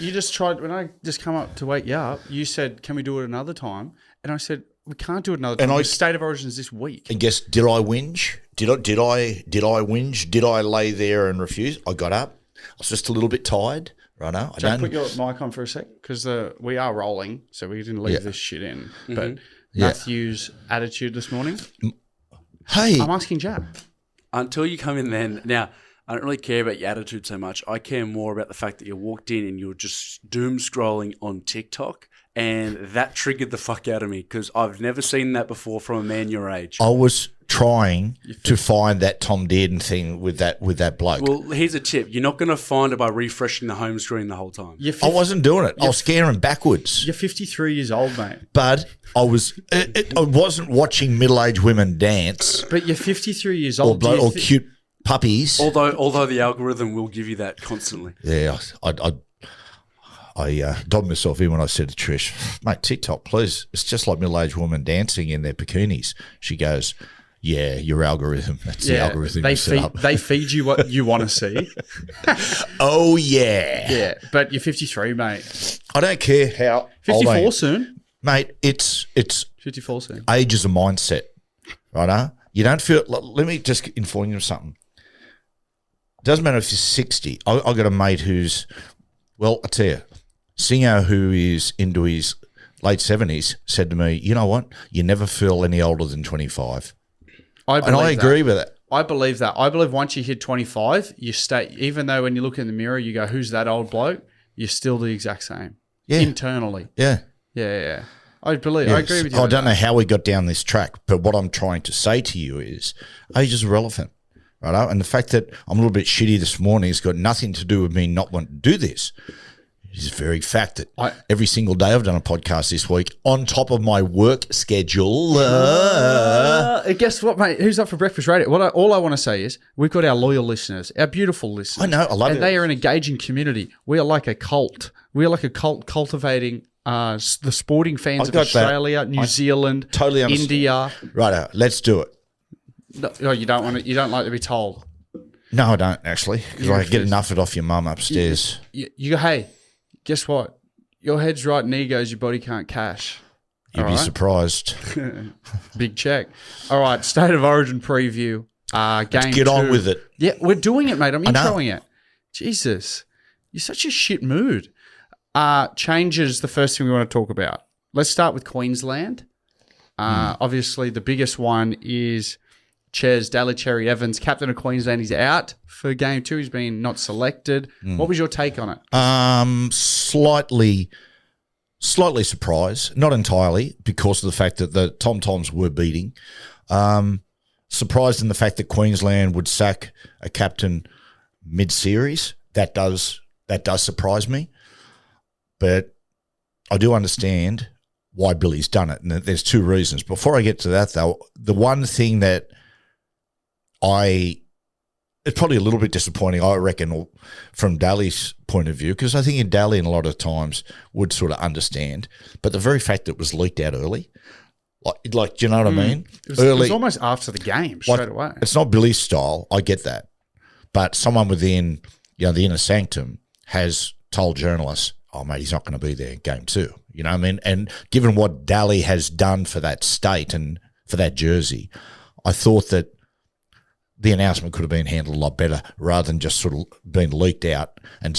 you just tried, when I just come up to wake you up, you said, can we do it another time? And I said, we can't do it another time. State of Origins this week. And guess, did I whinge? Did I whinge? Did I lay there and refuse? I got up. I was just a little bit tired. Right now. Jack, put your mic on for a sec, because we are rolling, so we didn't leave this shit in. But Matthew's attitude this morning. Hey. I'm asking Jack. Until you come in then. Now, I don't really care about your attitude so much. I care more about the fact that you walked in and you were just doom scrolling on TikTok, and that triggered the fuck out of me, because I've never seen that before from a man your age. I was trying to find that Tom Dearden thing with that bloke. Well, here's a tip. You're not going to find it by refreshing the home screen the whole time. I wasn't doing it. I was scaring backwards. You're 53 years old, mate. But I wasn't watching middle-aged women dance. But you're 53 years old. Or cute puppies. Although the algorithm will give you that constantly. Yeah, I dobbed myself in when I said to Trish, mate, TikTok, please. It's just like middle-aged women dancing in their bikinis. She goes, yeah, your algorithm. That's the algorithm you set up. They feed you what you want to see. Oh, yeah. Yeah, but you're 53, mate. I don't care how 54 soon. Mate, it's 54 soon. Age is a mindset, right? You don't feel – let me just inform you of something. It doesn't matter if you're 60. I got a mate who's – well, I tell you, Singo, who is into his late 70s, said to me, you know what? You never feel any older than 25. I agree with it. I believe that. I believe once you hit 25, you stay, even though when you look in the mirror, you go, who's that old bloke? You're still the exact same. Yeah. Internally. Yeah. Yeah. I agree with you. I don't know how we got down this track, but what I'm trying to say to you is age is irrelevant, right? And the fact that I'm a little bit shitty this morning has got nothing to do with me not wanting to do this. It's the very fact that every single day I've done a podcast this week on top of my work schedule. Guess what, mate? Who's up for breakfast radio? All I want to say is we've got our loyal listeners, our beautiful listeners. I know, I love it. And they are an engaging community. We are like a cult. We are like a cult cultivating the sporting fans of Australia, New Zealand, totally India. Righto, let's do it. No, you don't want to. You don't like to be told. No, I don't actually, because I get enough of it off your mum upstairs. You go, hey. Guess what? Your head's right and egos, your body can't cash. You'd be surprised. Big check. All right, State of Origin preview. Game Let's get 2. On with it. Yeah, we're doing it, mate. I'm introing it. Jesus, you're such a shit mood. Changes, the first thing we want to talk about. Let's start with Queensland. Obviously, the biggest one is Ches Daly Cherry Evans, captain of Queensland. He's out for game 2. He's been not selected. What was your take on it? Slightly surprised, not entirely, because of the fact that the Tom-Toms were beating. Surprised in the fact that Queensland would sack a captain mid-series. That does surprise me. But I do understand why Billy's done it, and there's 2 reasons. Before I get to that, though, the one thing that it's probably a little bit disappointing, I reckon, from Daly's point of view, because I think Daly in a lot of times would sort of understand, but the very fact that it was leaked out early, like do you know what I mean? It was almost after the game, straight away. It's not Billy's style, I get that, but someone within the inner sanctum has told journalists, oh, mate, he's not going to be there in game 2. You know what I mean? And given what Daly has done for that state and for that jersey, I thought that the announcement could have been handled a lot better rather than just sort of being leaked out. And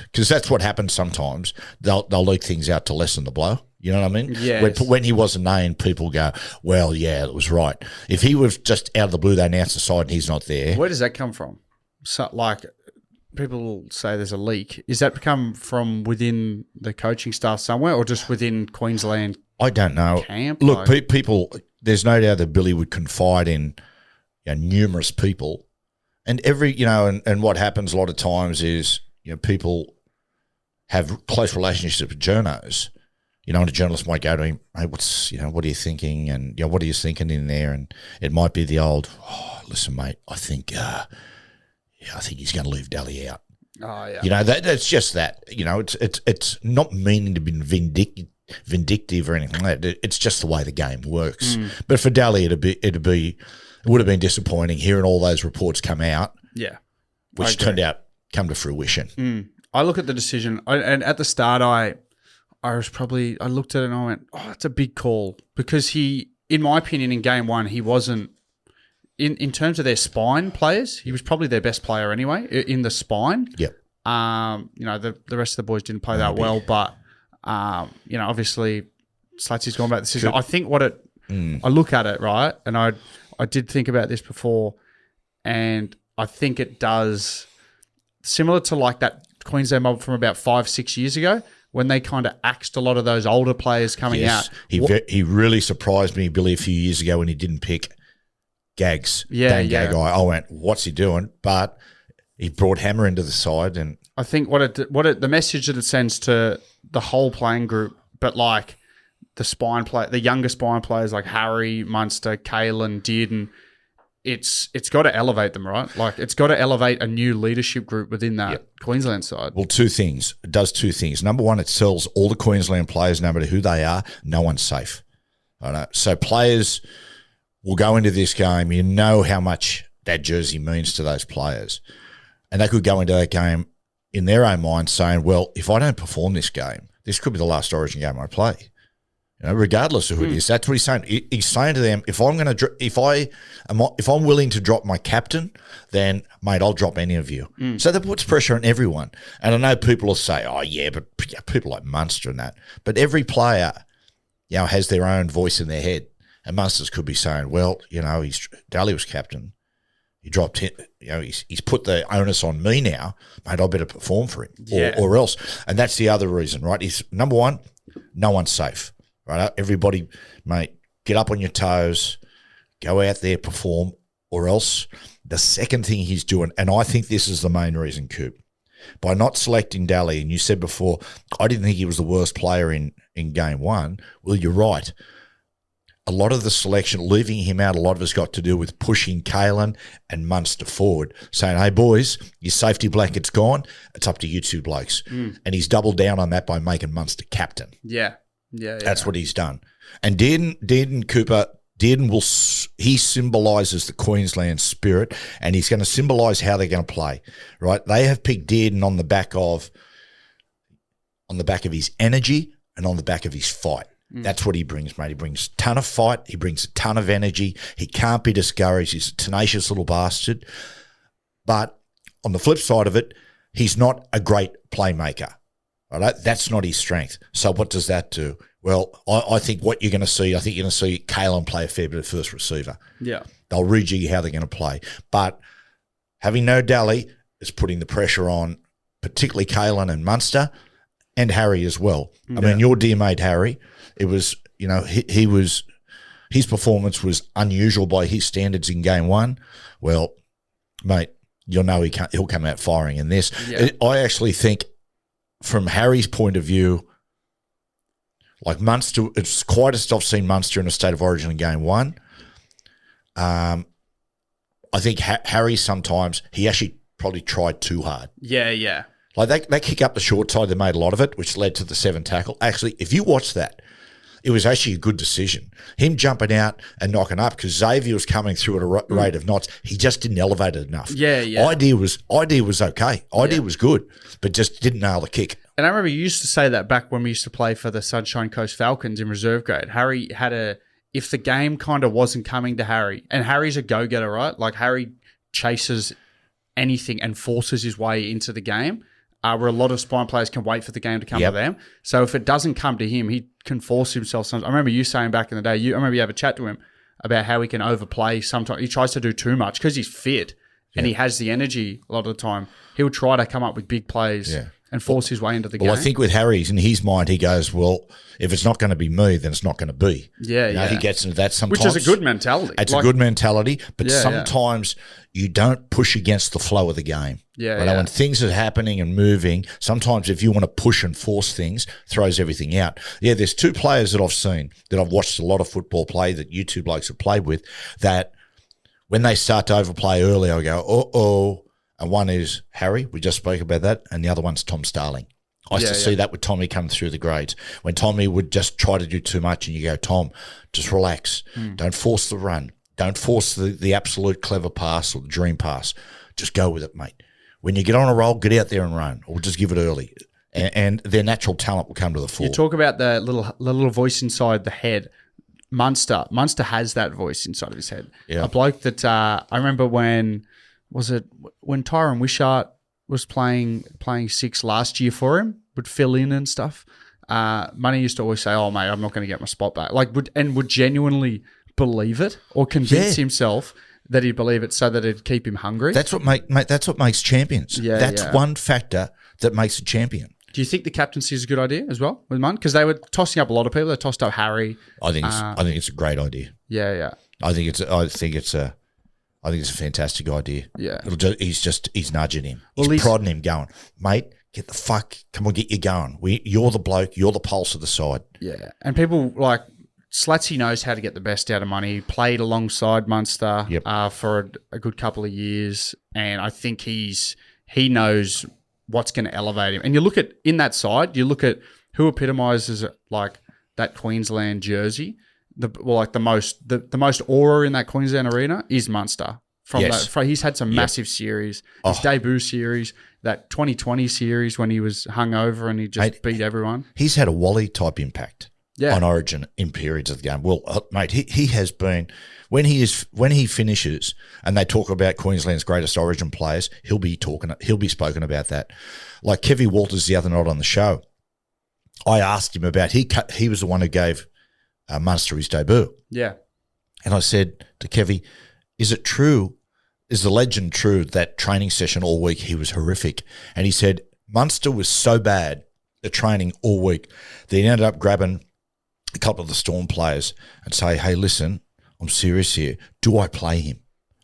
because that's what happens sometimes. They'll leak things out to lessen the blow. You know what I mean? Yes. When he wasn't named, people go, well, yeah, it was right. If he was just out of the blue, they announced the side and he's not there. Where does that come from? So, people will say there's a leak. Is that come from within the coaching staff somewhere or just within Queensland? I don't know. Camp? Look, people, there's no doubt that Billy would confide in numerous people, and and what happens a lot of times is people have close relationships with journos, and a journalist might go to him, hey, what are you thinking, and what are you thinking in there, and it might be the old, listen, mate, I think he's going to leave Daly out. Oh yeah, that's just that. It's not meaning to be vindictive or anything like that. It's just the way the game works. But for Daly, it would have been disappointing hearing all those reports come out. Yeah. Which turned out come to fruition. I look at the decision, and at the start, I looked at it and I went, oh, it's a big call because he, in my opinion, in game one, he wasn't in terms of their spine players. He was probably their best player anyway in the spine. Yep. The rest of the boys didn't play that well, but obviously Slatsy's gone back to the decision. I think I look at it right, and I did think about this before, and I think it does similar to like that Queensland mob from about 5-6 years ago when they kind of axed a lot of those older players coming out. He really surprised me, Billy, a few years ago when he didn't pick Gags. Gag. I went, what's he doing? But he brought Hammer into the side, and I think the message that it sends to the whole playing group, but like the younger spine players like Harry, Munster, Kalen, Dearden, it's got to elevate them, right? Like it's got to elevate a new leadership group within that Queensland side. Well, two things. It does two things. Number one, it sells all the Queensland players, no matter who they are, no one's safe. I know. So players will go into this game, you know how much that jersey means to those players. And they could go into that game in their own mind saying, well, if I don't perform this game, this could be the last Origin game I play. Regardless of who it is, that's what he's saying. He's saying to them, if I'm willing to drop my captain, then mate, I'll drop any of you. So that puts pressure on everyone. And I know people will say, oh yeah, but people like Munster and that. But every player, has their own voice in their head. And Munsters could be saying, well, Daly was captain. He dropped him. He's put the onus on me now, mate. I better perform for him, or else. And that's the other reason, right? Is number one, no one's safe. Right, everybody, mate, get up on your toes, go out there, perform, or else. The second thing he's doing, and I think this is the main reason, Coop, by not selecting Daly, and you said before, I didn't think he was the worst player in game one. Well, you're right. A lot of the selection, leaving him out, a lot of it's got to do with pushing Kalen and Munster forward, saying, hey, boys, your safety blanket's gone. It's up to you two blokes. And he's doubled down on that by making Munster captain. Yeah. That's what he's done. And Dearden Cooper, he symbolises the Queensland spirit, and he's going to symbolise how they're going to play, right? They have picked Dearden on the back of his energy and on the back of his fight. That's what he brings, mate. He brings a ton of fight. He brings a ton of energy. He can't be discouraged. He's a tenacious little bastard. But on the flip side of it, he's not a great playmaker. Right? That's not his strength. So what does that do? Well, I think what you're going to see, Kalen play a fair bit of first receiver. Yeah. They'll rejig how they're going to play. But having no Daly is putting the pressure on particularly Kalen and Munster and Harry as well. I mean, your dear mate Harry, it was, his performance was unusual by his standards in game one. Well, mate, you'll know he'll come out firing in this. Yeah. I actually think, from Harry's point of view, like Munster, it's quietest I've seen Munster in a state of origin in game one. I think Harry sometimes, he actually probably tried too hard. Yeah. Like they kick up the short side, they made a lot of it, which led to the 7 tackle. Actually, if you watch that, it was actually a good decision. Him jumping out and knocking up because Xavier was coming through at a rate of knots. He just didn't elevate it enough. Yeah. Idea was okay. Idea was good, but just didn't nail the kick. And I remember you used to say that back when we used to play for the Sunshine Coast Falcons in reserve grade. Harry had if the game kind of wasn't coming to Harry, and Harry's a go-getter, right? Like Harry chases anything and forces his way into the game. Where a lot of spine players can wait for the game to come to them. So if it doesn't come to him, he can force himself sometimes. I remember you saying back in the day, I remember you have a chat to him about how he can overplay sometimes. He tries to do too much because he's fit and he has the energy a lot of the time. He'll try to come up with big plays and force his way into the game. Well, I think with Harry's, in his mind, he goes, well, if it's not going to be me, then it's not going to be. He gets into that sometimes. Which is a good mentality. It's a good mentality, but sometimes you don't push against the flow of the game. When things are happening and moving, sometimes if you want to push and force things, throws everything out. There's 2 players that I've seen, that I've watched a lot of football play, that you two blokes have played with, that when they start to overplay early, I go, uh-oh. And one is Harry, we just spoke about that, and the other one's Tom Starling. I used to see that with Tommy coming through the grades. When Tommy would just try to do too much and you go, Tom, just relax. Don't force the run. Don't force the absolute clever pass or the dream pass. Just go with it, mate. When you get on a roll, get out there and run, or just give it early, and their natural talent will come to the fore. You talk about the little voice inside the head. Munster has that voice inside of his head. Yeah. A bloke that I remember when Tyrone Wishart was playing 6 last year for him, would fill in and stuff. Money used to always say, "Oh mate, I'm not going to get my spot back." Would genuinely believe it or convince himself that he'd believe it so that it'd keep him hungry. That's what that's what makes champions. Yeah, that's one factor that makes a champion. Do you think the captaincy is a good idea as well with Munn? Because they were tossing up a lot of people. They tossed up Harry. I think it's a great idea. Yeah. I think it's a fantastic idea. Yeah. He's nudging him. He's prodding him, going, mate, come on, get you going. You're the bloke. You're the pulse of the side. Yeah. And people like Slatsy knows how to get the best out of money. He played alongside Munster for a good couple of years, and I think he knows what's going to elevate him. And you look at in that side, you look at who epitomises like that Queensland jersey. The most aura in that Queensland arena is Munster. He's had some massive series. His debut series, that 2020 series when he was hungover and he just beat everyone. He's had a Wally type impact on Origin in periods of the game. Well, mate, he has been when he finishes and they talk about Queensland's greatest Origin players, he'll be spoken about that. Like Kevy Walters the other night on the show, I asked him about he was the one who gave Munster his debut. Yeah, and I said to Kevy, "Is it true? Is the legend true that training session all week he was horrific?" And he said Munster was so bad at training all week that he ended up grabbing a couple of the Storm players and say, "Hey, listen, I'm serious here. Do I play him?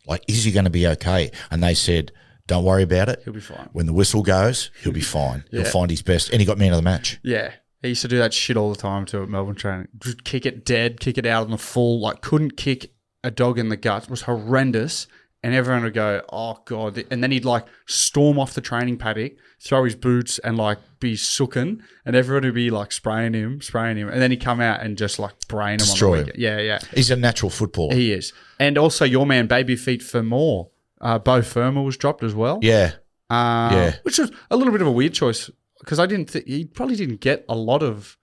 Like, is he going to be okay?" And they said, "Don't worry about it. He'll be fine. When the whistle goes, he'll be fine. He'll find his best." And he got man of the match. Yeah. He used to do that shit all the time too at Melbourne training. Just kick it dead, kick it out on the full, like couldn't kick a dog in the gut. It was horrendous. And everyone would go, "Oh, God." And then he'd like storm off the training paddock, throw his boots and like be sooking. And everyone would be like spraying him. And then he'd come out and just like brain him. Destroy on the him. weekend. Yeah. He's a natural footballer. He is. And also your man, Baby Feet for More. Bo Firma was dropped as well. Yeah. Which was a little bit of a weird choice because he probably didn't get a lot of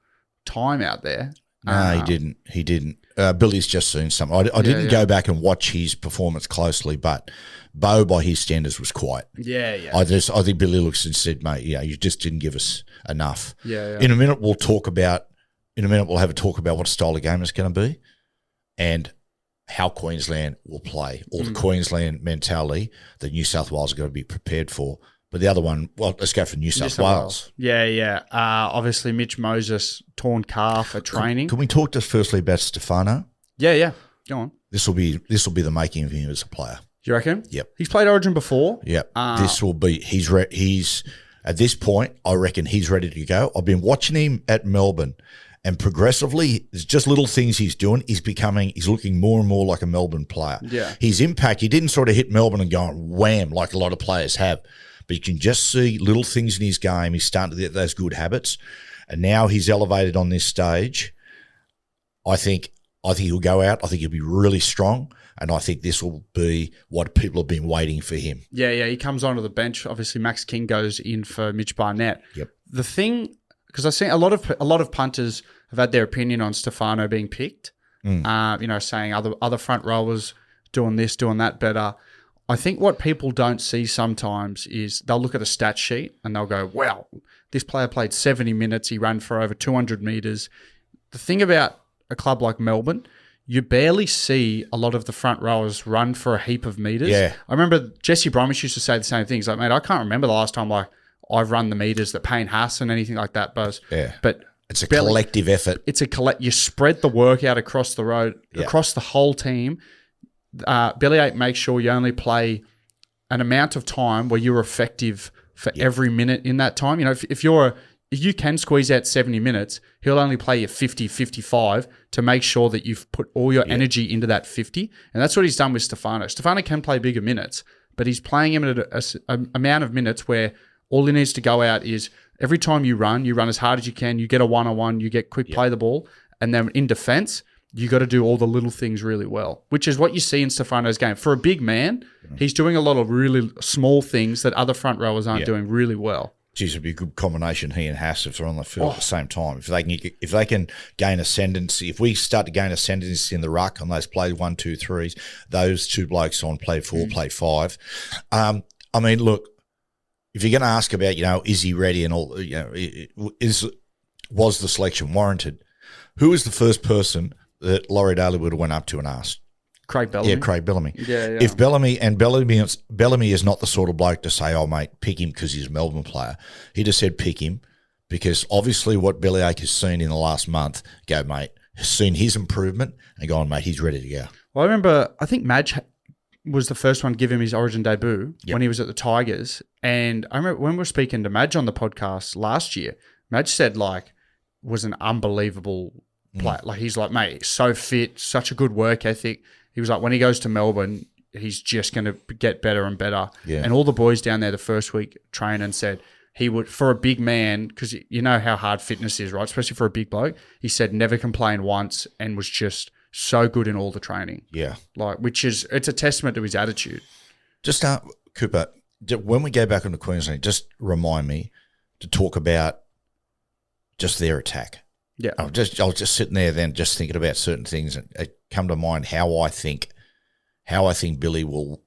time out there. No, he didn't. Billy's just seen something. I didn't go back and watch his performance closely, but Bo, by his standards, was quiet. Yeah. I think Billy looks and said, "Mate, you just didn't give us enough." Yeah. In a minute, we'll have a talk about what style of game it's going to be, and how Queensland will play, or the Queensland mentality that New South Wales are going to be prepared for. But the other one, well, let's go for New South Wales. Yeah. Obviously, Mitch Moses torn calf at training. Can we talk just firstly about Stefano? Yeah. Go on. This will be the making of him as a player. You reckon? Yep. He's played Origin before. Yep. This will be he's at this point. I reckon he's ready to go. I've been watching him at Melbourne, and progressively, there's just little things he's doing. He's looking more and more like a Melbourne player. Yeah. His impact. He didn't sort of hit Melbourne and go wham like a lot of players have. But you can just see little things in his game. He's starting to get those good habits. And now he's elevated on this stage. I think he'll go out. I think he'll be really strong. And I think this will be what people have been waiting for him. Yeah. He comes onto the bench. Obviously, Max King goes in for Mitch Barnett. Yep. The thing, because I've seen a lot of punters have had their opinion on Stefano being picked. Saying other front rowers doing this, doing that better. I think what people don't see sometimes is they'll look at a stat sheet and they'll go, "Wow, this player played 70 minutes. He ran for over 200 metres." The thing about a club like Melbourne, you barely see a lot of the front rowers run for a heap of metres. Yeah. I remember Jesse Bromwich used to say the same things. Like, mate, I can't remember the last time I've run the metres that Payne Haas and anything like that, Buzz. Yeah. But it's a collective effort. You spread the work out across the road, across the whole team. Billy 8 makes sure you only play an amount of time where you're effective for every minute in that time. If you can squeeze out 70 minutes, he'll only play you 50, 55 to make sure that you've put all your energy into that 50. And that's what he's done with Stefano. Stefano can play bigger minutes, but he's playing him at an amount of minutes where all he needs to go out is every time you run as hard as you can, you get a one-on-one, you get quick play the ball, and then in defense, you got to do all the little things really well, which is what you see in Stefano's game. For a big man, he's doing a lot of really small things that other front rowers aren't doing really well. Geez, it'd be a good combination, he and Haas, if they're on the field at the same time. If they can gain ascendancy, if we start to gain ascendancy in the ruck on those play 1, 2, 3s, those two blokes on play 4, play 5. I mean, look, if you're going to ask about, is he ready and all, was the selection warranted? Who was the first person that Laurie Daly would have went up to and asked? Craig Bellamy. Yeah, Craig Bellamy. Yeah. If Bellamy is not the sort of bloke to say, oh, mate, pick him because he's a Melbourne player. He just said pick him because obviously what Bellyache has seen in the last month, go, mate, has seen his improvement and gone, mate, he's ready to go. Well, I think Madge was the first one to give him his Origin debut when he was at the Tigers. And I remember when we were speaking to Madge on the podcast last year, Madge said, was an unbelievable player. He's like, mate, so fit, such a good work ethic. He was like, when he goes to Melbourne, he's just going to get better and better. Yeah. And all the boys down there the first week trained and said he would, for a big man, because you know how hard fitness is, right? Especially for a big bloke. He said never complained once and was just so good in all the training. Yeah. It's a testament to his attitude. Just, Cooper, when we go back into Queensland, just remind me to talk about just their attack. Yeah. I was just sitting there then just thinking about certain things and it come to mind how I think Billy will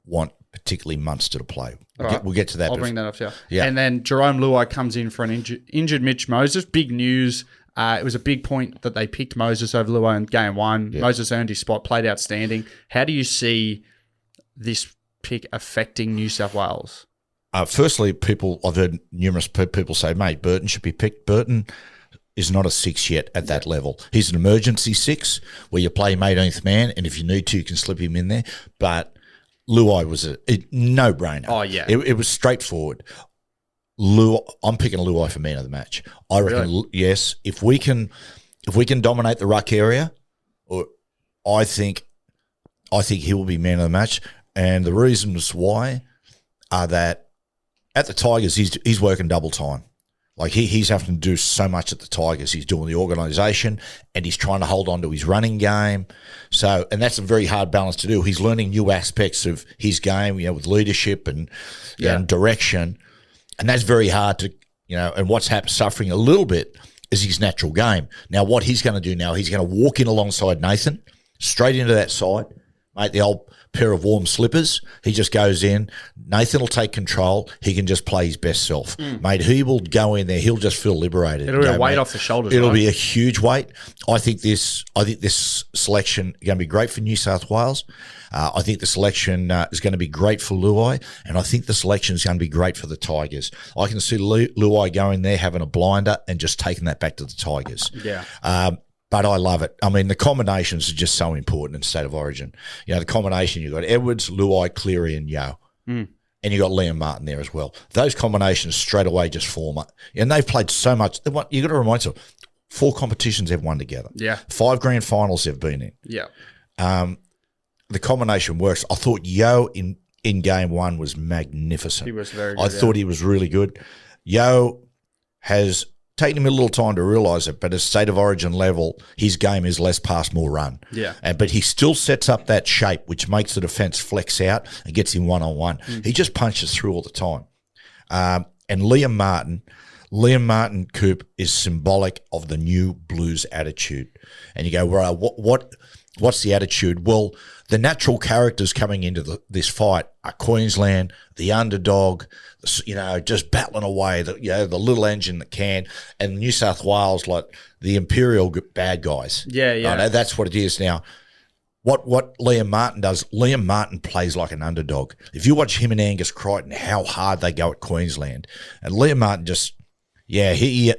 want particularly Munster to play. We'll get to that. I'll bring that up to you. Yeah. And then Jarome Luai comes in for an injured Mitch Moses. Big news. It was a big point that they picked Moses over Luai in game 1. Yeah. Moses earned his spot, played outstanding. How do you see this pick affecting New South Wales? Firstly, I've heard numerous people say, mate, Burton should be picked. Burton is not a 6 yet at that level. He's an emergency 6 where you play him 18th man, and if you need to, you can slip him in there. But Luai was a no-brainer. Oh, yeah. It was straightforward. I'm picking Luai for man of the match. I reckon, yes, if we can dominate the ruck area, I think he will be man of the match. And the reasons why are that at the Tigers, he's working double time. He's having to do so much at the Tigers. He's doing the organisation and he's trying to hold on to his running game. And that's a very hard balance to do. He's learning new aspects of his game, with leadership and direction. And that's very hard to, and what's suffering a little bit is his natural game. Now, what he's going to do now, he's going to walk in alongside Nathan, straight into that side, mate, the old pair of warm slippers. He just goes in. Nathan will take control. He can just play his best self. Mate, he will go in there. He'll just feel liberated. It'll be a weight off the shoulders. It'll be a huge weight. I think this selection is going to be great for New South Wales. I think the selection is going to be great for Luai, and I think the selection is going to be great for the Tigers. I can see Luai going there, having a blinder, and just taking that back to the Tigers. Yeah. But I love it. I mean, the combinations are just so important in State of Origin. The combination, you've got Edwards, Luai, Cleary, and Yeo. And you've got Liam Martin there as well. Those combinations straight away just form it. And they've played so much. You've got to remind yourself, 4 competitions they've won together. Yeah. 5 grand finals they've been in. Yeah. The combination works. I thought Yeo in game 1 was magnificent. He was very good. I thought he was really good. Yeo has taken him a little time to realise it, but at State of Origin level, his game is less pass, more run. Yeah. But he still sets up that shape, which makes the defence flex out and gets him one-on-one. He just punches through all the time. And Liam Martin, Coop, is symbolic of the new Blues attitude. And you go, well, what's the attitude? Well, the natural characters coming into this fight are Queensland, the underdog, just battling away, the little engine that can, and New South Wales, like the imperial bad guys. Yeah. That's what it is now. What Liam Martin does, Liam Martin plays like an underdog. If you watch him and Angus Crichton, how hard they go at Queensland, and Liam Martin just, the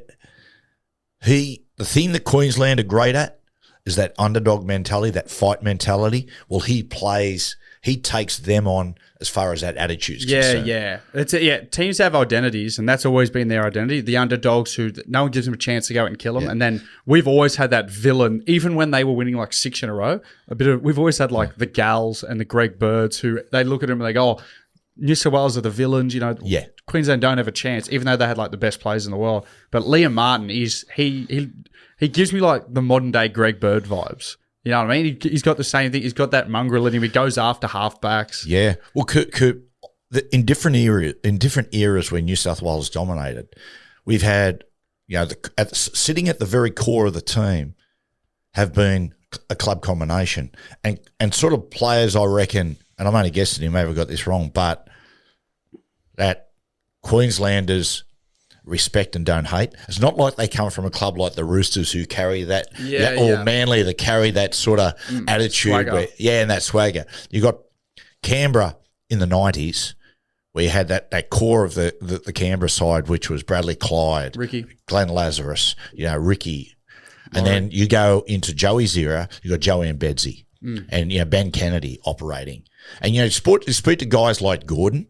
thing that Queensland are great at is that underdog mentality, that fight mentality. Well, he takes them on as far as that attitude is concerned. Yeah. Teams have identities, and that's always been their identity. The underdogs who no one gives them a chance to go out and kill them. Yeah. And then we've always had that villain, even when they were winning 6 in a row. We've always had the Gals and the Greg Birds who they look at him and they go, New South Wales are the villains, Yeah. Queensland don't have a chance, even though they had like the best players in the world. But Liam Martin he gives me like the modern day Greg Bird vibes. You know what I mean? He's got the same thing. He's got that mongrel in him. He goes after halfbacks. Yeah. Well, in different eras when New South Wales dominated, we've had, sitting at the very core of the team have been a club combination and sort of players, I reckon, and I'm only guessing, you may have got this wrong, but that Queenslanders respect and don't hate. It's not like they come from a club like the Roosters who carry that, or Manly that carry that sort of attitude. And that swagger. You got Canberra in the 90s where you had that core of the Canberra side, which was Bradley Clyde, Ricky, Glenn Lazarus, Ricky. And then you go into Joey's era, you got Joey and Bedsy and, Ben Kennedy operating. And, you speak to guys like Gordon.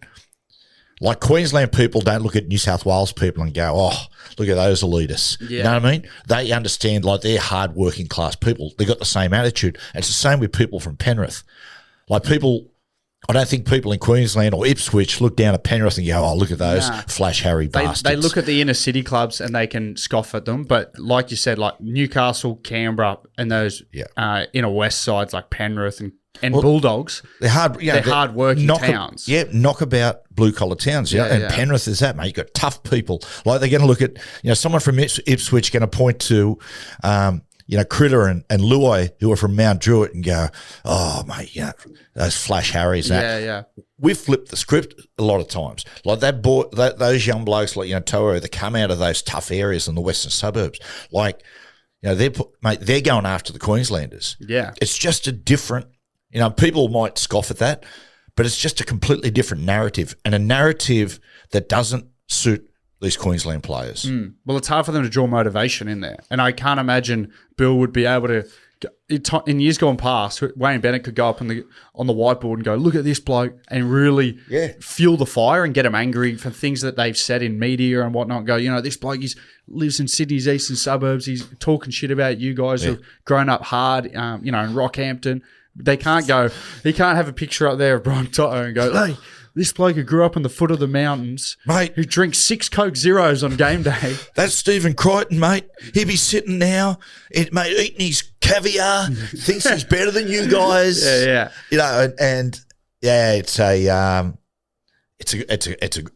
Like Queensland people don't look at New South Wales people and go, oh, look at those elitists. Yeah. You know what I mean? They understand, like, they're hard-working class people. They got the same attitude. And it's the same with people from Penrith. Like I don't think people in Queensland or Ipswich look down at Penrith and go, oh, look at those flash Harry bastards. They look at the inner city clubs and they can scoff at them. But like you said, like Newcastle, Canberra, and those inner west sides like Penrith and Bulldogs, they're hard-working towns. Knockabout blue-collar towns. And Penrith is that, mate. You've got tough people. Like they're going to look at, someone from Ipswich going to point to, Critter and Luai, who are from Mount Druitt, and go, oh, mate, those flash Harrys. We've flipped the script a lot of times. Like those young blokes like, Toa, that come out of those tough areas in the western suburbs. Like, they're going after the Queenslanders. Yeah. It's just a different, people might scoff at that, but it's just a completely different narrative, and a narrative that doesn't suit these Queensland players. Well, it's hard for them to draw motivation in there. And I can't imagine Bill would be able to, in years gone past, Wayne Bennett could go up on the whiteboard and go, look at this bloke, and really fuel the fire and get them angry for things that they've said in media and whatnot. Go, this bloke lives in Sydney's eastern suburbs. He's talking shit about you guys who've grown up hard, in Rockhampton. He can't have a picture up there of Brian Toto and go, hey, this bloke who grew up on the foot of the mountains, mate, who drinks 6 Coke Zeros on game day. That's Stephen Crichton, mate. He'd be sitting now, mate, eating his caviar, thinks he's better than you guys.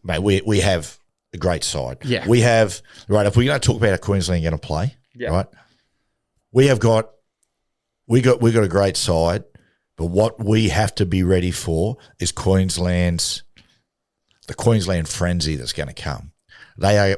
Mate, we have a great side. Yeah. We have, right, if we're going to talk about how Queensland going to play, right, we got a great side. But what we have to be ready for is the Queensland frenzy that's going to come.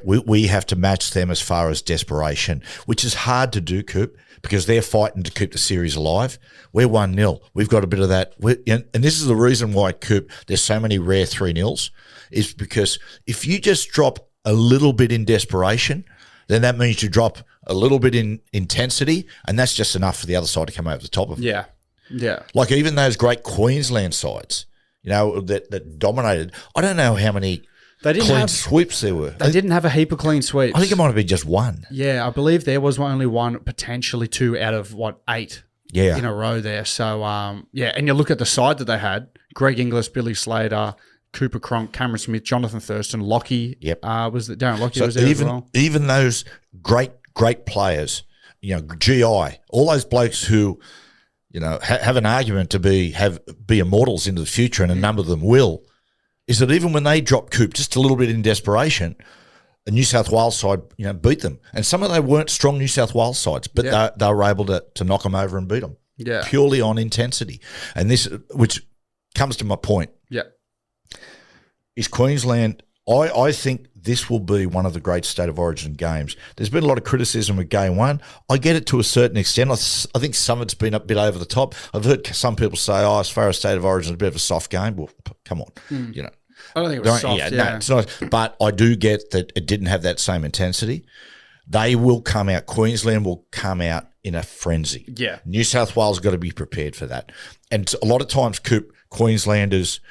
We have to match them as far as desperation, which is hard to do, Coop, because they're fighting to keep the series alive. We're 1-0. We've got a bit of that. And this is the reason why, Coop, there's so many rare 3-0s, is because if you just drop a little bit in desperation, then that means you drop a little bit in intensity, and that's just enough for the other side to come over the top of it. Yeah. Yeah. Like even those great Queensland sides, that dominated. I don't know how many clean sweeps there were. They didn't have a heap of clean sweeps. I think it might have been just one. Yeah, I believe there was only one, potentially 2 out of, 8 in a row there. So, and you look at the side that they had, Greg Inglis, Billy Slater, Cooper Cronk, Cameron Smith, Jonathan Thurston, Lockie. Yep. Darren Lockie was there as well. Even those great players, GI, all those blokes who – have an argument to be immortals into the future, and a number of them will, is that even when they drop Coop just a little bit in desperation, the New South Wales side, beat them. And some of them weren't strong New South Wales sides, but they were able to knock them over and beat them. Yeah. Purely on intensity. And this, which comes to my point. Yeah. Is Queensland, I think this will be one of the great State of Origin games. There's been a lot of criticism with Game 1. I get it to a certain extent. I think some of it's been a bit over the top. I've heard some people say, as far as State of Origin, it's a bit of a soft game. Well, come on. I don't think it was soft, No, it's not. But I do get that it didn't have that same intensity. They will come out. Queensland will come out in a frenzy. Yeah. New South Wales got to be prepared for that. And a lot of times, Queenslanders –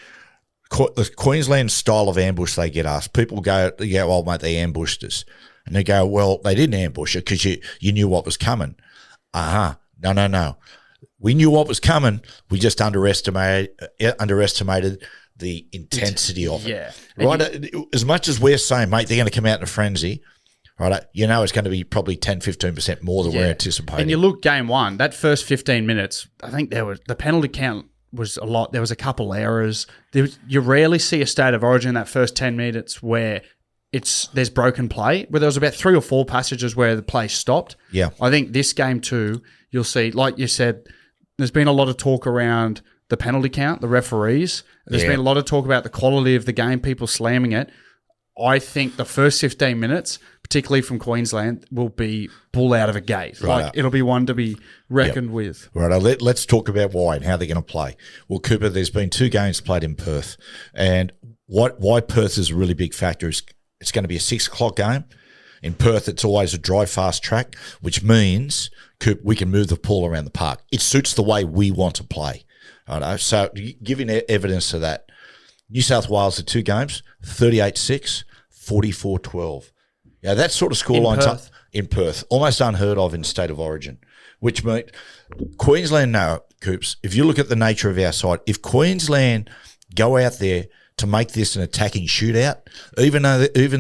the Queensland style of ambush they get asked. People go, well, mate, they ambushed us. And they go, well, they didn't ambush it because you knew what was coming. No. we knew what was coming. We just underestimated the intensity of it. Yeah. Right? As much as we're saying, mate, they're going to come out in a frenzy, right? You know it's going to be probably 10, 15% more than we're anticipating. And you look game one, that first 15 minutes, I think the penalty count was a lot. There was a couple errors. You rarely see a state of origin in that first 10 minutes where there's broken play, where there was about 3 or 4 passages where the play stopped. Yeah. I think this game too, you'll see, like you said, there's been a lot of talk around the penalty count, the referees. There's been a lot of talk about the quality of the game, people slamming it. I think the first 15 minutes, particularly from Queensland, will be bull out of a gate. Right. Like it'll be one to be reckoned with. Right. Let's talk about why and how they're going to play. Well, Cooper, there's been 2 games played in Perth, and why Perth is a really big factor is it's going to be a 6 o'clock game. In Perth, it's always a dry, fast track, which means we can move the ball around the park. It suits the way we want to play. Right? So giving evidence to that, New South Wales, the 2 games, 38-6, 44-12. Yeah, that sort of scoreline's up in Perth, almost unheard of in state of origin, which means Queensland, no, Coops, if you look at the nature of our side, if Queensland go out there to make this an attacking shootout, even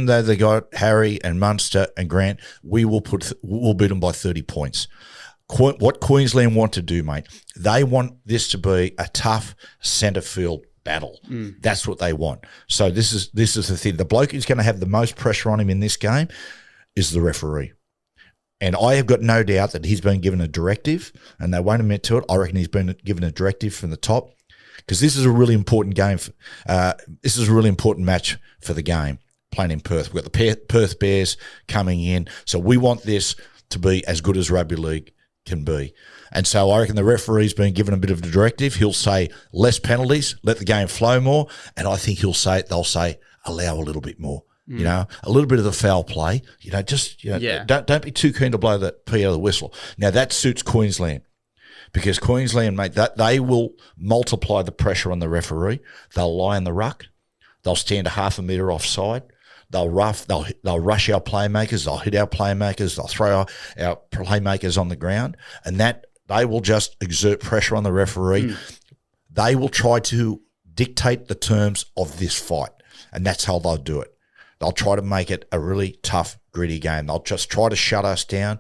though they got Harry and Munster and Grant, we'll beat them by 30 points. What Queensland want to do, mate, they want this to be a tough centre field battle. That's what they want. So this is the thing. The bloke who's going to have the most pressure on him in this game is the referee. And I have got no doubt that he's been given a directive, and they won't admit to it. I reckon he's been given a directive from the top, because this is a really important game. This is a really important match for the game, playing in Perth. We've got the Perth Bears coming in. So we want this to be as good as rugby league can be. And so I reckon the referee's been given a bit of a directive. He'll say less penalties, let the game flow more. And I think they'll say allow a little bit more. You know, a little bit of the foul play. Don't be too keen to blow the pee out of the whistle. Now that suits Queensland, because Queensland, mate, that they will multiply the pressure on the referee. They'll lie in the ruck. They'll stand a half a metre offside. They'll rush our playmakers. They'll hit our playmakers. They'll throw our playmakers on the ground, and that they will just exert pressure on the referee. They will try to dictate the terms of this fight, and that's how they'll do it. They'll try to make it a really tough, gritty game. They'll just try to shut us down,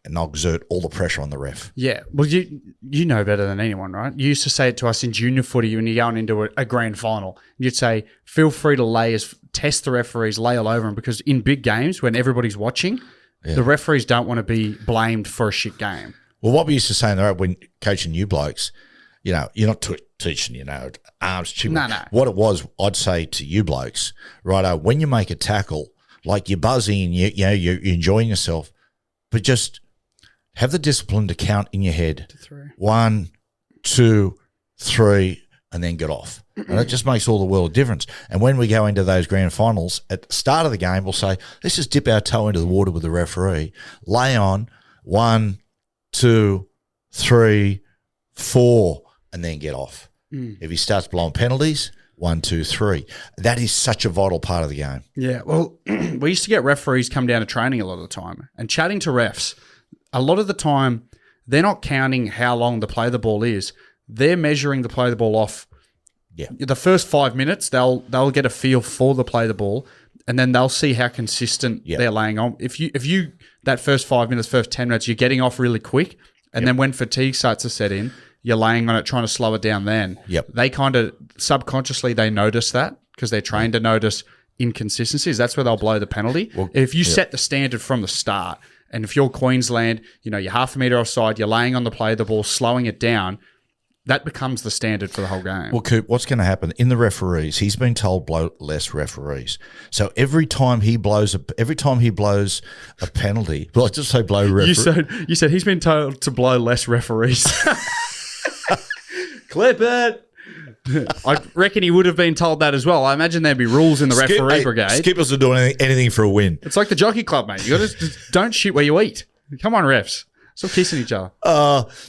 and they'll exert all the pressure on the ref. Yeah. Well, you know better than anyone, right? You used to say it to us in junior footy when you're going into a grand final. You'd say, feel free to test the referees, lay all over them, because in big games, when everybody's watching, the referees don't want to be blamed for a shit game. Well, what we used to say when coaching new blokes, you're not teaching, arms. No. What it was, I'd say to you blokes, right, when you make a tackle, like you're buzzing, you're enjoying yourself, but just have the discipline to count in your head. 3. 1, 2, 3, and then get off. And it just makes all the world of difference. And when we go into those grand finals, at the start of the game, we'll say, let's just dip our toe into the water with the referee, lay on 1, 2, 3, 4, and then get off. If he starts blowing penalties, 1, 2, 3. That is such a vital part of the game. Yeah, well, we used to get referees come down to training a lot of the time, and chatting to refs, a lot of the time, they're not counting how long the play of the ball is. They're measuring the play of the ball off. Yeah. The first 5 minutes, they'll get a feel for the play of the ball, and then they'll see how consistent they're laying on. If you that first 5 minutes, first 10 minutes, you're getting off really quick, and then when fatigue starts to set in, you're laying on it, trying to slow it down then. They kind of subconsciously, they notice that because they're trained to notice inconsistencies. That's where they'll blow the penalty. Well, if you set the standard from the start, and if you're Queensland, you're half a metre offside, you're laying on the play of the ball, slowing it down, that becomes the standard for the whole game. Well, Coop, what's going to happen in the referees? He's been told blow less referees. So every time he blows a penalty, well, I just say blow referees. You said he's been told to blow less referees. Clip it. I reckon he would have been told that as well. I imagine there'd be rules in the referee brigade. Skippers are doing anything for a win. It's like the jockey club, mate. You got to don't shit where you eat. Come on, refs. Stop kissing each other.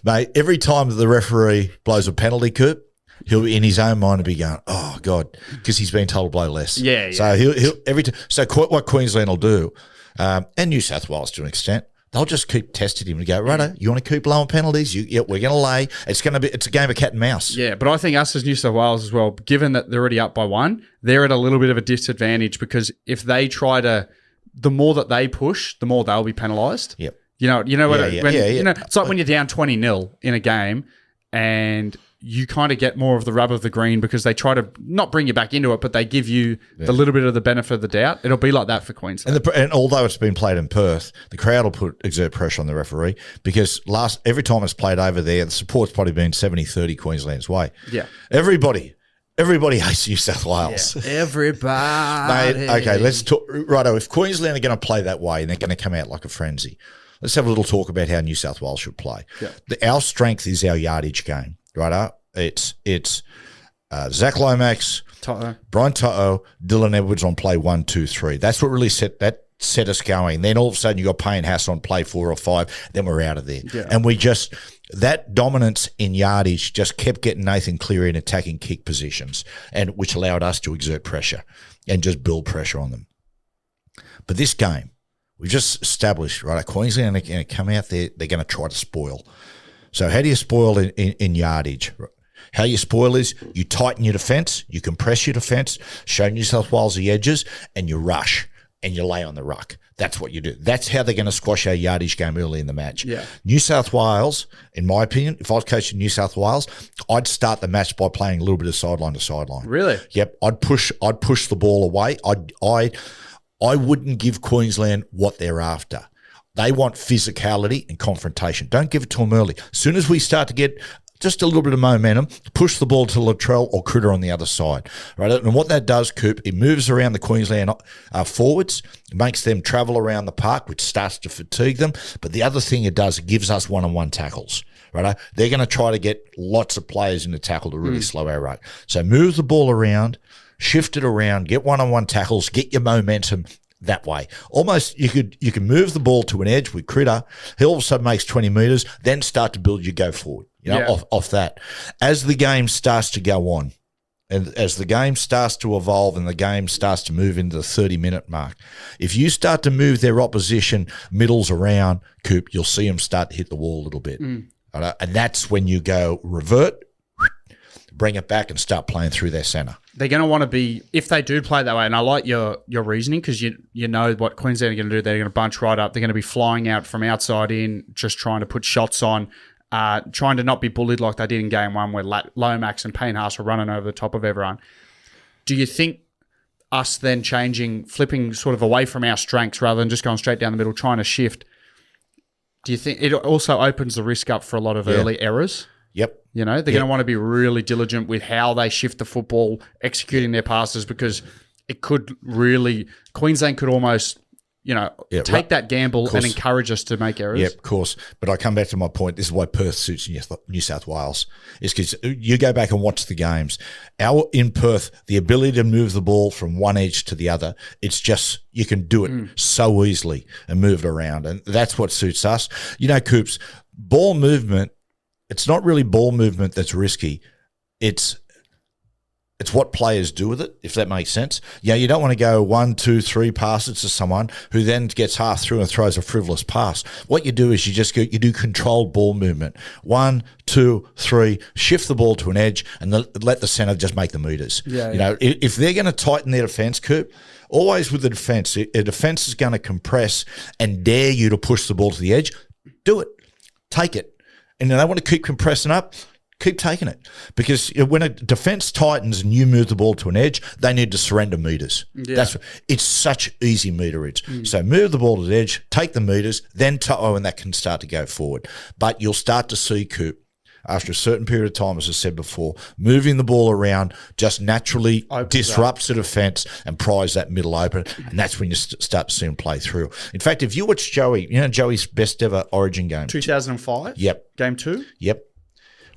Mate, every time that the referee blows a penalty, Coop, he'll in his own mind be going, "Oh God," because he's been told to blow less. Yeah. So he'll every time. So what Queensland will do, and New South Wales to an extent, they'll just keep testing him and go, righto, you want to keep blowing penalties? We're going to lay. It's a game of cat and mouse. Yeah, but I think us as New South Wales as well, given that they're already up by 1, they're at a little bit of a disadvantage because if they try to, the more that they push, the more they'll be penalised. Yep. You know what? You know, it's like when you're down 20-0 in a game and you kind of get more of the rub of the green because they try to not bring you back into it, but they give you the little bit of the benefit of the doubt. It'll be like that for Queensland. And although it's been played in Perth, the crowd will exert pressure on the referee because every time it's played over there, the support's probably been 70-30 Queensland's way. Yeah. Everybody hates New South Wales. Yeah. Everybody. Mate, okay, let's talk. Righto, if Queensland are going to play that way and they're going to come out like a frenzy, let's have a little talk about how New South Wales should play. Yeah. Our strength is our yardage game. Right, it's Zach Lomax, Brian Toto, Dylan Edwards on play 1, 2, 3. That's what really set us going. Then all of a sudden you got Payne Haas on play 4 or 5. Then we're out of there, and we just that dominance in yardage just kept getting Nathan Cleary in attacking kick positions, and which allowed us to exert pressure and just build pressure on them. But this game, we just established right. Queensland are going to come out there. They're going to try to spoil. So how do you spoil in yardage? How you spoil is you tighten your defence, you compress your defence, show New South Wales the edges, and you rush and you lay on the ruck. That's what you do. That's how they're going to squash our yardage game early in the match. Yeah. New South Wales, in my opinion, if I was coaching New South Wales, I'd start the match by playing a little bit of sideline to sideline. Really? Yep. I'd push the ball away. I wouldn't give Queensland what they're after. They want physicality and confrontation. Don't give it to them early. As soon as we start to get just a little bit of momentum, push the ball to Latrell or Critter on the other side. Right? And what that does, Coop, it moves around the Queensland forwards, makes them travel around the park, which starts to fatigue them. But the other thing it does, it gives us one-on-one tackles. Right? They're going to try to get lots of players in the tackle to really slow our rate. So move the ball around, shift it around, get one-on-one tackles, get your momentum that way. Almost you can move the ball to an edge with Critter. He all of a sudden makes 20 metres, then start to build your go forward, off that. As the game starts to go on, and as the game starts to evolve and the game starts to move into the 30-minute mark, if you start to move their opposition middles around, Coop, you'll see them start to hit the wall a little bit. And that's when you go revert, bring it back and start playing through their centre. They're going to want to be, if they do play that way, and I like your reasoning because you know what Queensland are going to do. They're going to bunch right up. They're going to be flying out from outside in, just trying to put shots on, trying to not be bullied like they did in game 1 where Lomax and Payne Haas were running over the top of everyone. Do you think us then flipping sort of away from our strengths rather than just going straight down the middle, trying to shift, do you think it also opens the risk up for a lot of early errors? Yep. You know, they're going to want to be really diligent with how they shift the football, executing their passes, because it could really, Queensland could almost, take that gamble and encourage us to make errors. Yep, of course. But I come back to my point. This is why Perth suits New South Wales. Is because you go back and watch the games. In Perth, the ability to move the ball from one edge to the other, it's just, you can do it so easily and move it around. And that's what suits us. Coops, ball movement, it's not really ball movement that's risky. It's what players do with it, if that makes sense. You don't want to go 1, 2, 3 passes to someone who then gets half through and throws a frivolous pass. What you do is you do controlled ball movement. 1, 2, 3, shift the ball to an edge and let the centre just make the meters. If they're going to tighten their defence, Coop, always with the defence, a defence is going to compress and dare you to push the ball to the edge. Do it. Take it. And they want to keep compressing up, keep taking it. Because when a defence tightens and you move the ball to an edge, they need to surrender meters. Yeah. It's such easy meterage. So move the ball to the edge, take the meters, then and that can start to go forward. But you'll start to see, Coop, after a certain period of time, as I said before, moving the ball around just naturally disrupts the defence and pries that middle open, and that's when you start to see him play through. In fact, if you watch Joey, Joey's best ever Origin game. 2005? Yep. Game 2? Yep.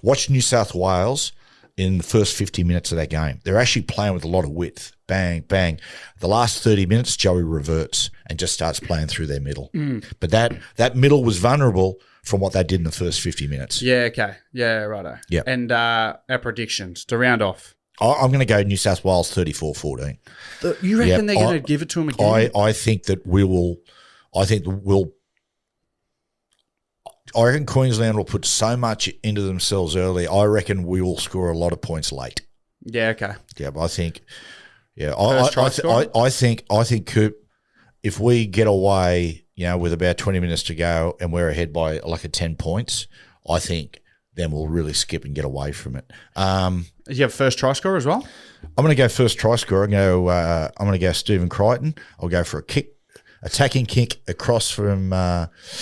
Watch New South Wales in the first 50 minutes of that game. They're actually playing with a lot of width. Bang, bang. The last 30 minutes, Joey reverts and just starts playing through their middle. But that middle was vulnerable from what they did in the first 50 minutes. Yeah, okay. Yeah, righto. Yep. And our predictions to round off. I'm going to go New South Wales 34-14. You reckon they're going to give it to them again? I think that we'll Queensland will put so much into themselves early. I reckon we will score a lot of points late. Yeah, okay. Yeah, but I think, I think Coop, if we get away, with about 20 minutes to go and we're ahead by like a 10 points, I think then we'll really skip and get away from it. You have first try scorer as well? I'm going to go first try scorer. I'm going to go Stephen Crichton. I'll go for a attacking kick across from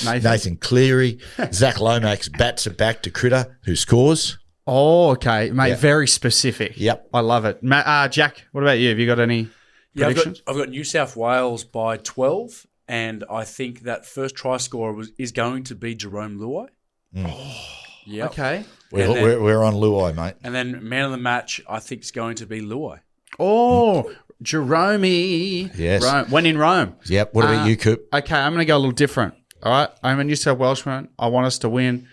Nathan Cleary. Zach Lomax bats it back to Critter, who scores. Oh, okay. Mate, yep. Very specific. Yep. I love it. Jack, what about you? Have you got any predictions? I've got New South Wales by 12, and I think that first try scorer is going to be Jarome Luai. Yep. Okay. We're on Luai, mate. And then man of the match, I think, is going to be Luai. Oh, Jarome. Yes. Rome. When in Rome. Yep. What about you, Coop? Okay, I'm going to go a little different. All right. I'm a New South Welshman. I want us to win.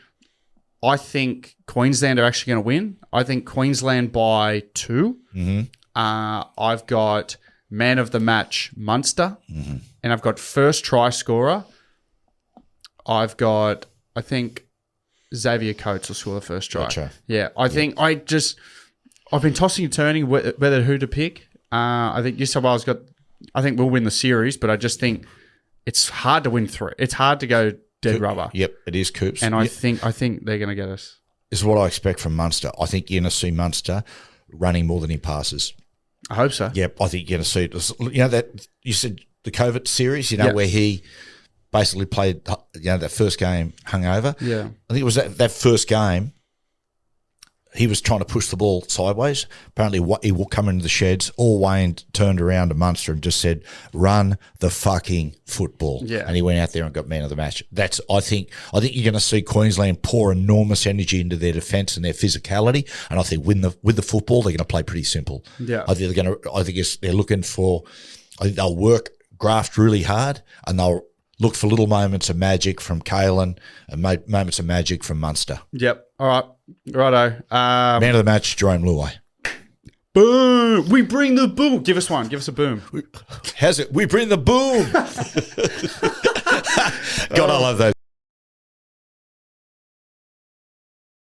I think Queensland are actually going to win. I think Queensland by 2. Mm-hmm. I've got man of the match, Munster. Mm-hmm. And I've got first try scorer. I've got, I think, Xavier Coates will score the first try. Gotcha. Yeah, I've been tossing and turning whether who to pick. I think New South Wales I think we'll win the series, but I just think it's hard to win 3. It's hard to go dead rubber. Yep, it is, Coops. And I think they're going to get us. This is what I expect from Munster. I think you're going to see Munster running more than he passes. I hope so. Yep, I think you're going to see it. That you said the COVID series, where he basically played, that first game hungover. Yeah. I think it was that first game, he was trying to push the ball sideways. Apparently he will come into the sheds. All Wayne turned around to Munster and just said, run the fucking football. Yeah. And he went out there and got man of the match. I think you're going to see Queensland pour enormous energy into their defence and their physicality. And I think with the football, they're going to play pretty simple. Yeah. I think they're looking for, I think they'll graft really hard, and they'll look for little moments of magic from Kalen and moments of magic from Munster. Yep. All right. Righto. Man of the match, Jarome Luai. Boom. We bring the boom. Give us one. Give us a boom. How's it? We bring the boom. God, I love those.